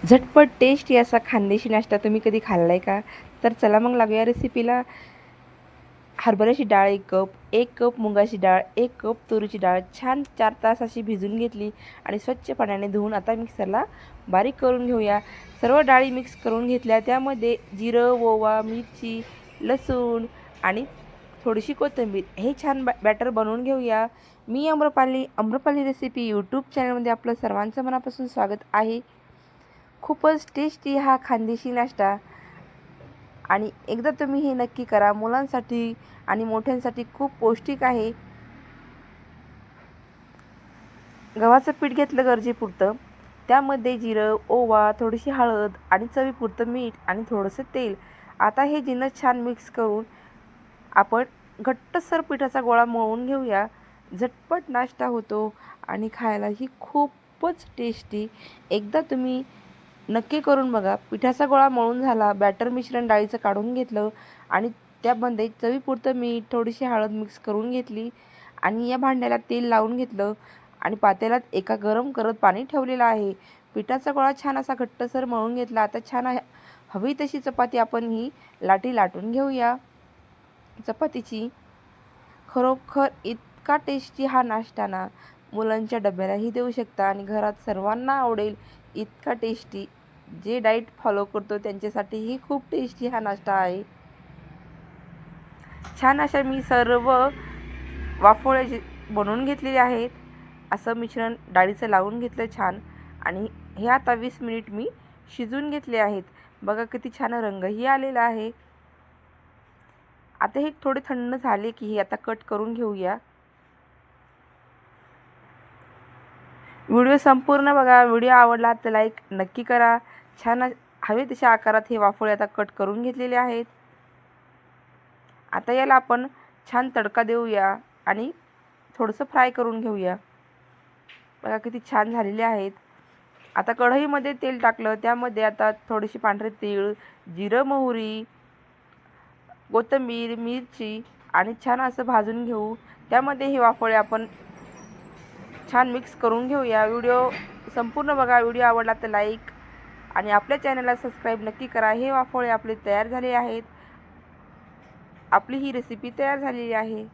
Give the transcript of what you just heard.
झटपट टेस्टी असा खानदेशी नाश्ता तुम्ही कधी खाल्ला आहे का? तर चला मग लागूया रेसिपीला. हरभऱ्याची डाळ 1 कप, 1 कप मुगाची डाळ, 1 कप तुरीची डाळ छान 4 तास अशी भिजून घेतली आणि स्वच्छ पाण्याने धुवून आता मिक्सरला बारीक करून घेऊया. सर्व डाळी मिक्स करून घेतल्या. त्यामध्ये जिरं, ओवा, मिरची, लसूण आणि थोडीशी कोथिंबीर हे छान बॅटर बनवून घेऊया. मी आम्रपाली रेसिपी यूट्यूब चॅनलमध्ये आपलं सर्वांचं मनापासून स्वागत आहे. खूपच टेस्टी हा खानदेशी नाश्ता आणि एकदा तुम्ही हे नक्की करा. मुलांसाठी आणि मोठ्यांसाठी खूप पौष्टिक आहे. गव्हाचं पीठ घेतलं गरजेपुरतं. त्यामध्ये जिरं, ओवा, थोडीशी हळद आणि चवीपुरतं मीठ आणि थोडंसं तेल. आता हे जिन्नस छान मिक्स करून आपण घट्टसर पिठाचा गोळा मळून घेऊया. झटपट नाश्ता होतो आणि खायलाही खूपच टेस्टी. एकदा तुम्ही नक्की करून बघा. पिठाचा गोळा मळून झाला. बॅटर मिश्रण डाळीचं काढून घेतलं आणि त्यामध्ये चवीपुरतं मीठ, थोडीशी हळद मिक्स करून घेतली आणि या भांड्याला तेल लावून घेतलं आणि पातेल्यात एका गरम करत पाणी ठेवलेलं आहे. पिठाचा गोळा छान असा घट्टसर मळून घेतला. आता छान हवी तशी चपाती आपण ही लाटी लाटून घेऊया. चपातीची खरोखर इतका टेस्टी हा नाश्ता ना, मुलांच्या डब्यालाही देऊ शकता आणि घरात सर्वांना आवडेल इतका टेस्टी. जे डाएट फॉलो करतो त्यांच्यासाठीही खूप टेस्टी हा नाश्ता आहे. छान अशा मी सर्व वाफोळे बनवून घेतलेले आहेत. असं मिश्रण डाळीचं लावून घेतलं छान आणि हे आता 20 मिनिट मी शिजवून घेतले आहेत. बघा किती छान रंगही आलेला आहे. आता हे थोडे थंड झाले की हे आता कट करून घेऊया. व्हिडिओ संपूर्ण बघा. व्हिडिओ आवडला तर लाईक नक्की करा. छान हवे तशा आकारात हे वाफोळे आता कट करून घेतलेले आहेत. आता याला आपण छान तडका देऊया आणि थोडंसं फ्राय करून घेऊया. बघा किती छान झालेले आहेत. आता कढईमध्ये तेल टाकलं. त्यामध्ये आता थोडीशी पांढरे तीळ, जिरं, मोहरी, कोथिंबीर, मिरची आणि छान असं भाजून घेऊ. त्यामध्ये हे वाफोळे आपण छान मिक्स करून घेऊया. व्हिडिओ संपूर्ण बघा. व्हिडिओ आवडला तर लाईक आणि आपल्या चॅनलला सबस्क्राईब नक्की करा. हे वाफोळे आपले तयार झाले आहेत. आपली ही रेसिपी तयार झालेली आहे.